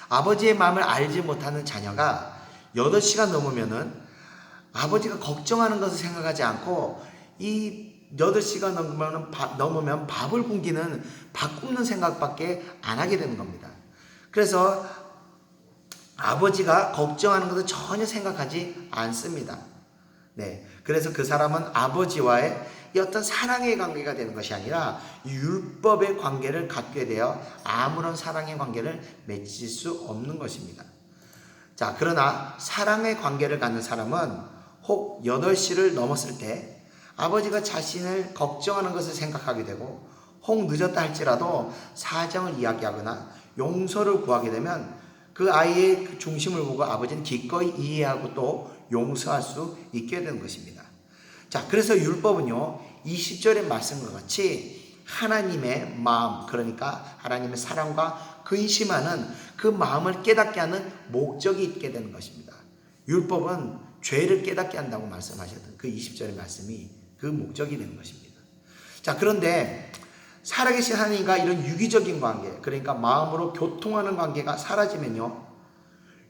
아버지의 마음을 알지 못하는 자녀가 8시가 넘으면은 아버지가 걱정하는 것을 생각하지 않고 이 8시가 넘으면 밥을 굶기는 밥 굶는 생각밖에 안 하게 되는 겁니다. 그래서 아버지가 걱정하는 것을 전혀 생각하지 않습니다. 네. 그래서 그 사람은 아버지와의 이 어떤 사랑의 관계가 되는 것이 아니라 율법의 관계를 갖게 되어 아무런 사랑의 관계를 맺을 수 없는 것입니다. 자, 그러나 사랑의 관계를 갖는 사람은 혹 8시를 넘었을 때 아버지가 자신을 걱정하는 것을 생각하게 되고 혹 늦었다 할지라도 사정을 이야기하거나 용서를 구하게 되면 그 아이의 그 중심을 보고 아버지는 기꺼이 이해하고 또 용서할 수 있게 되는 것입니다. 자, 그래서 율법은요, 20절의 말씀과 같이 하나님의 마음, 그러니까 하나님의 사랑과 근심하는 그 마음을 깨닫게 하는 목적이 있게 되는 것입니다. 율법은 죄를 깨닫게 한다고 말씀하셨던 그 20절의 말씀이 그 목적이 되는 것입니다. 자, 그런데 살아계신 하나님과 이런 유기적인 관계, 그러니까 마음으로 교통하는 관계가 사라지면요,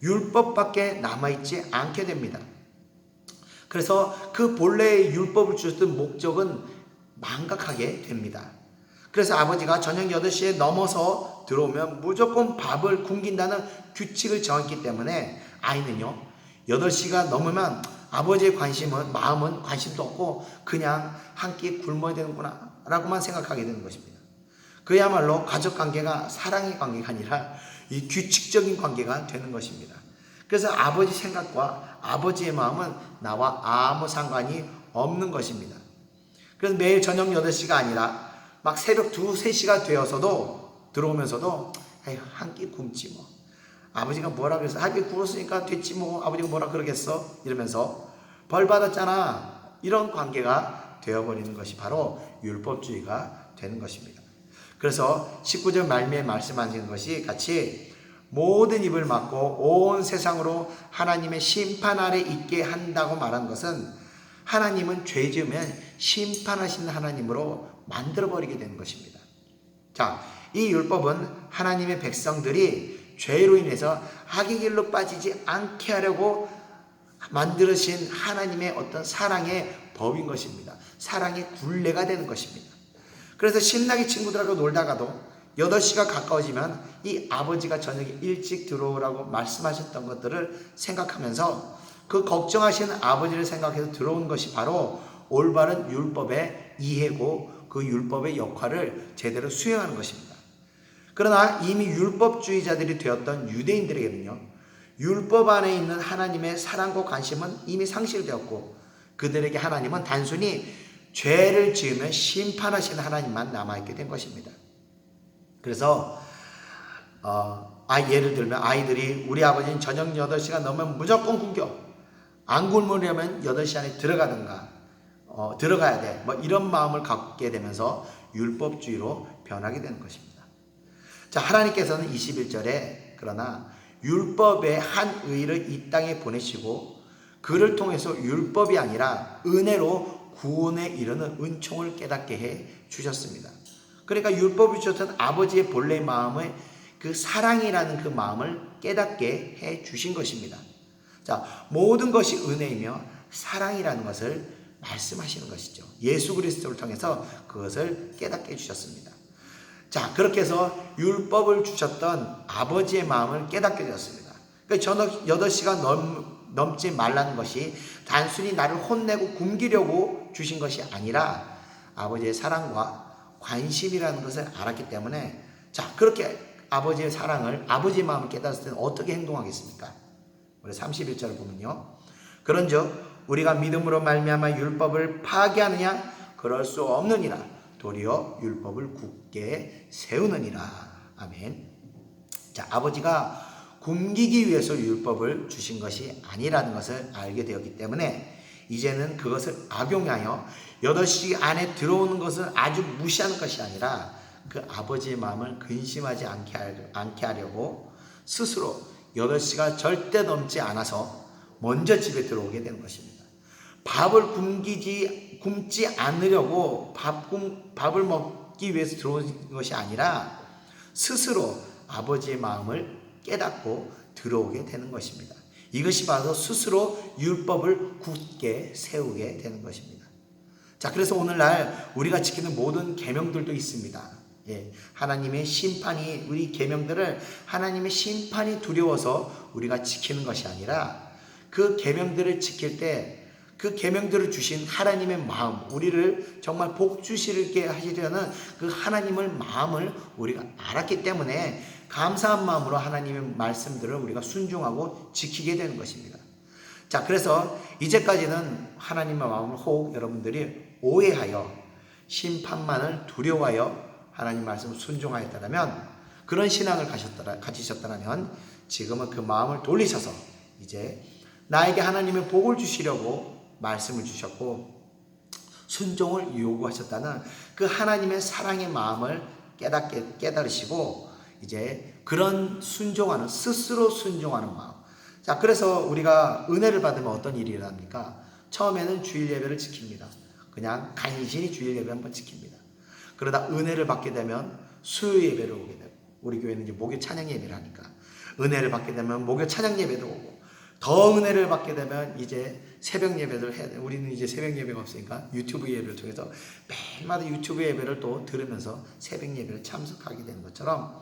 율법밖에 남아있지 않게 됩니다. 그래서 그 본래의 율법을 주셨던 목적은 망각하게 됩니다. 그래서 아버지가 저녁 8시에 넘어서 들어오면 무조건 밥을 굶긴다는 규칙을 정했기 때문에 아이는요, 8시가 넘으면 아버지의 마음은 관심도 없고 그냥 한 끼 굶어야 되는구나 라고만 생각하게 되는 것입니다. 그야말로 가족관계가 사랑의 관계가 아니라 이 규칙적인 관계가 되는 것입니다. 그래서 아버지 생각과 아버지의 마음은 나와 아무 상관이 없는 것입니다. 그래서 매일 저녁 8시가 아니라 막 새벽 2, 3시가 되어서도 들어오면서도 한 끼 굶지 뭐. 아버지가 뭐라 그랬어? 한 끼 굶었으니까 됐지 뭐. 아버지가 뭐라 그러겠어? 이러면서 벌 받았잖아. 이런 관계가 되어버리는 것이 바로 율법주의가 되는 것입니다. 그래서 19절 말미에 말씀하신 것이 같이 모든 입을 막고 온 세상으로 하나님의 심판 아래 있게 한다고 말한 것은 하나님은 죄 지으면 심판하시는 하나님으로 만들어버리게 되는 것입니다. 자, 이 율법은 하나님의 백성들이 죄로 인해서 악의 길로 빠지지 않게 하려고 만들으신 하나님의 어떤 사랑의 법인 것입니다. 사랑의 굴레가 되는 것입니다. 그래서 신나게 친구들하고 놀다가도 8시가 가까워지면 이 아버지가 저녁에 일찍 들어오라고 말씀하셨던 것들을 생각하면서 그 걱정하시는 아버지를 생각해서 들어온 것이 바로 올바른 율법의 이해고 그 율법의 역할을 제대로 수행하는 것입니다. 그러나 이미 율법주의자들이 되었던 유대인들에게는요, 율법 안에 있는 하나님의 사랑과 관심은 이미 상실되었고 그들에게 하나님은 단순히 죄를 지으면 심판하시는 하나님만 남아있게 된 것입니다. 그래서 예를 들면 아이들이 우리 아버지는 저녁 8시가 넘으면 무조건 굶겨. 안 굶으려면 8시 안에 들어가야 돼. 뭐 이런 마음을 갖게 되면서 율법주의로 변하게 되는 것입니다. 자, 하나님께서는 21절에 그러나 율법의 한 의를 이 땅에 보내시고 그를 통해서 율법이 아니라 은혜로 구원에 이르는 은총을 깨닫게 해 주셨습니다. 그러니까 율법이 주셨던 아버지의 본래 마음의 그 사랑이라는 그 마음을 깨닫게 해 주신 것입니다. 자, 모든 것이 은혜이며 사랑이라는 것을 말씀하시는 것이죠. 예수 그리스도를 통해서 그것을 깨닫게 해 주셨습니다. 자, 그렇게 해서 율법을 주셨던 아버지의 마음을 깨닫게 되었습니다. 그러니까 저녁 8시가 넘지 말라는 것이 단순히 나를 혼내고 굶기려고 주신 것이 아니라 아버지의 사랑과 관심이라는 것을 알았기 때문에, 자, 그렇게 아버지의 사랑을, 아버지의 마음을 깨달았을 때는 어떻게 행동하겠습니까? 우리 31절을 보면요, 그런즉 우리가 믿음으로 말미암아 율법을 파괴하느냐? 그럴 수 없느니라. 도리어 율법을 굳게 세우느니라. 아멘. 자, 아버지가 굶기기 위해서 율법을 주신 것이 아니라는 것을 알게 되었기 때문에 이제는 그것을 악용하여 8시 안에 들어오는 것은 아주 무시하는 것이 아니라 그 아버지의 마음을 근심하지 않게 하려고 스스로 8시가 절대 넘지 않아서 먼저 집에 들어오게 되는 것입니다. 밥을 굶지 않으려고 밥을 먹기 위해서 들어온 것이 아니라 스스로 아버지의 마음을 깨닫고 들어오게 되는 것입니다. 이것이 바로 스스로 율법을 굳게 세우게 되는 것입니다. 자, 그래서 오늘날 우리가 지키는 모든 계명들도 있습니다. 하나님의 심판이, 우리 계명들을 하나님의 심판이 두려워서 우리가 지키는 것이 아니라 그 계명들을 지킬 때 그 계명들을 주신 하나님의 마음, 우리를 정말 복 주시게 하시려는 그 하나님의 마음을 우리가 알았기 때문에 감사한 마음으로 하나님의 말씀들을 우리가 순종하고 지키게 되는 것입니다. 자, 그래서 이제까지는 하나님의 마음을 혹 여러분들이 오해하여 심판만을 두려워하여 하나님 말씀을 순종하였다면, 그런 신앙을 가지셨다면 지금은 그 마음을 돌리셔서 이제 나에게 하나님의 복을 주시려고 말씀을 주셨고 순종을 요구하셨다는 그 하나님의 사랑의 마음을 깨달으시고 이제 그런 순종하는, 스스로 순종하는 마음. 자, 그래서 우리가 은혜를 받으면 어떤 일이 일어납니까? 처음에는 주일 예배를 지킵니다. 그냥 간신히 주일 예배 한번 지킵니다. 그러다 은혜를 받게 되면 수요 예배를 오게 되고, 우리 교회는 이제 목요 찬양 예배를 하니까 은혜를 받게 되면 목요 찬양 예배도 오고, 더 은혜를 받게 되면 이제 새벽 예배를 해야 돼요. 우리는 이제 새벽 예배가 없으니까 유튜브 예배를 통해서 매일마다 유튜브 예배를 또 들으면서 새벽 예배를 참석하게 되는 것처럼,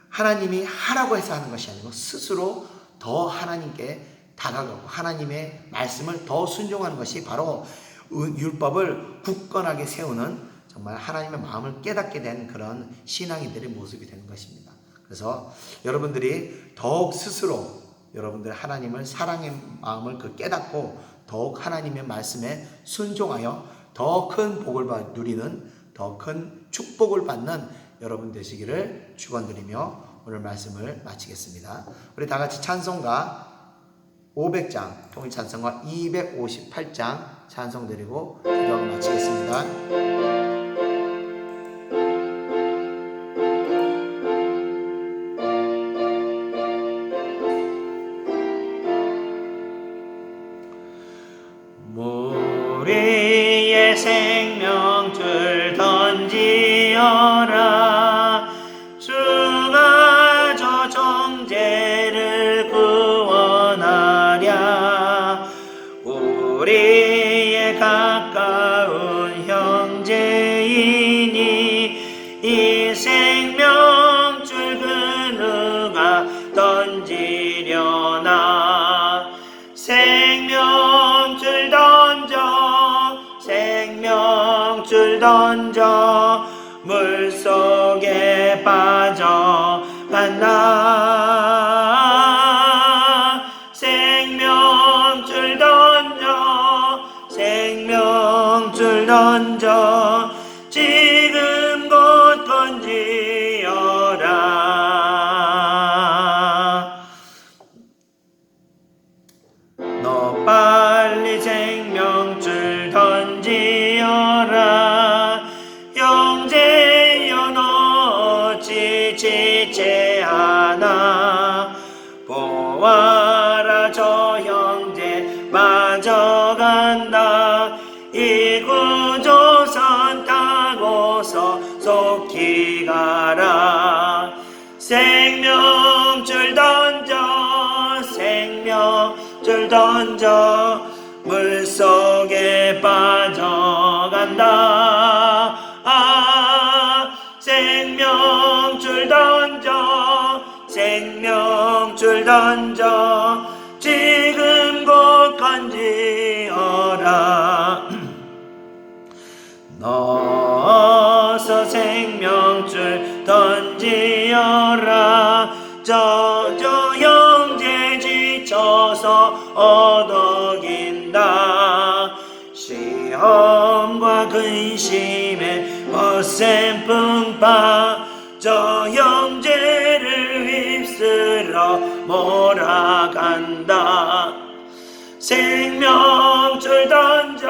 하나님이 하라고 해서 하는 것이 아니고 스스로 더 하나님께 다가가고 하나님의 말씀을 더 순종하는 것이 바로 율법을 굳건하게 세우는, 정말 하나님의 마음을 깨닫게 된 그런 신앙인들의 모습이 되는 것입니다. 그래서 여러분들이 더욱 스스로 여러분들 하나님을 사랑의 마음을 깨닫고 더욱 하나님의 말씀에 순종하여 더 큰 복을 누리는, 더 큰 축복을 받는 여러분 되시기를 축원드리며 오늘 말씀을 마치겠습니다. 우리 다 같이 찬송가 500장, 통일 찬송가 258장 찬송 드리고 기도하고 마치겠습니다. 우리의 생명줄 던지어라. 주가 저 정죄를 구원하랴. 우리의 가까운 형제이니 이 생명줄 그 누가 던지려나. 생명줄 던져 물속에 빠져간다. 생명줄 던져 지금 곧 던지어라. 너 빨리 생명줄 던지어라. 형제여 너 지치지 않아. 보아라 저 형제 빠져간다. 이 구조선 타고서 속히 가라. 생명줄 던져 물속에 빠져간다. 생명줄 던져 지금 곧 건지어라. 넣어서 생명줄 던지어라. 저 형제 지쳐서 어덕인다. 시험과 근심에 거센 풍파 저 형제를 휩쓸어 몰아간다. 생명줄 던져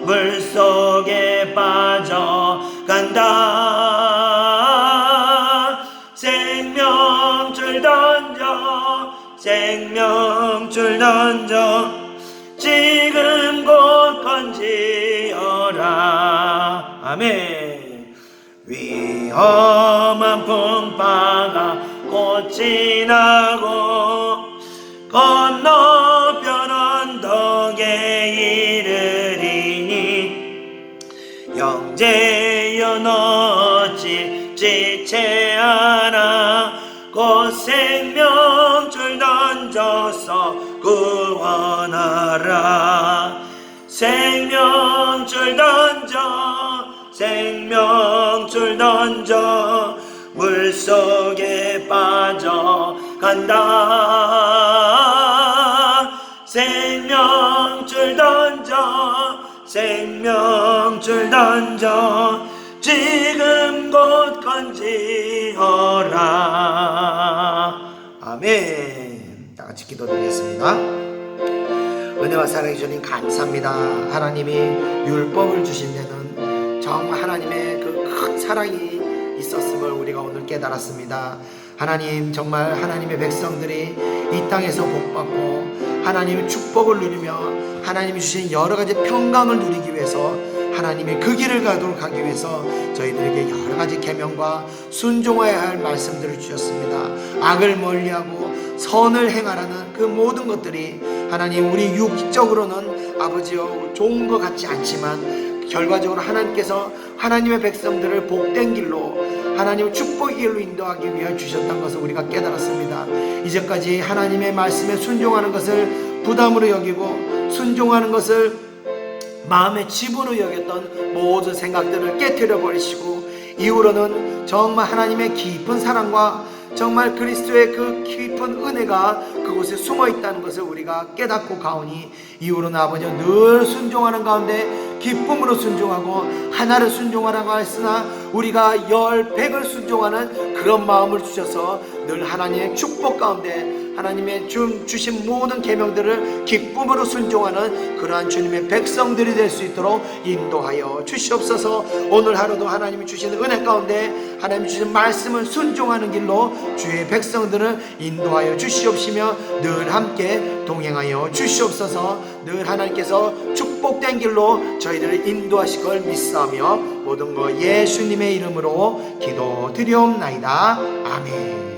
물속에 빠져간다. 생명줄 던져 지금 곧 건지어라. 아멘. 위험한 풍파가 곧 지나고 건너편 언덕에 이르리니 형제여 너 어찌 지체하나 곧 생명줄 던져서 구원하라. 생명줄 던져 물속에 빠져간다. 생명줄 던져 지금 곧 건지어라. 아멘. 다 같이 기도드리겠습니다. 은혜와 사랑해 주님 감사합니다. 하나님이 율법을 주신 데는 정말 하나님의 그 큰 사랑이 있었음을 우리가 오늘 깨달았습니다. 하나님, 정말 하나님의 백성들이 이 땅에서 복받고 하나님의 축복을 누리며 하나님이 주신 여러 가지 평강을 누리기 위해서 하나님의 그 길을 가도록 하기 위해서 저희들에게 여러 가지 계명과 순종해야 할 말씀들을 주셨습니다. 악을 멀리하고 선을 행하라는 그 모든 것들이 하나님, 우리 육적으로는 아버지여 좋은 것 같지 않지만 결과적으로 하나님께서 하나님의 백성들을 복된 길로 하나님의 축복의 길로 인도하기 위해 주셨던 것을 우리가 깨달았습니다. 이제까지 하나님의 말씀에 순종하는 것을 부담으로 여기고 순종하는 것을 마음의 집으로 여겼던 모든 생각들을 깨트려 버리시고 이후로는 정말 하나님의 깊은 사랑과 정말 그리스도의 그 깊은 은혜가 그곳에 숨어 있다는 것을 우리가 깨닫고 가오니 이후로는 아버지 늘 순종하는 가운데 기쁨으로 순종하고 하나를 순종하라고 했으나 우리가 10,100을 순종하는 그런 마음을 주셔서 늘 하나님의 축복 가운데 하나님의 주신 모든 계명들을 기쁨으로 순종하는 그러한 주님의 백성들이 될 수 있도록 인도하여 주시옵소서. 오늘 하루도 하나님이 주신 은혜 가운데 하나님이 주신 말씀을 순종하는 길로 주의 백성들을 인도하여 주시옵시며 늘 함께 동행하여 주시옵소서. 늘 하나님께서 축복된 길로 저희들을 인도하실 걸 믿사오며 모든 것 예수님의 이름으로 기도드리옵나이다. 아멘.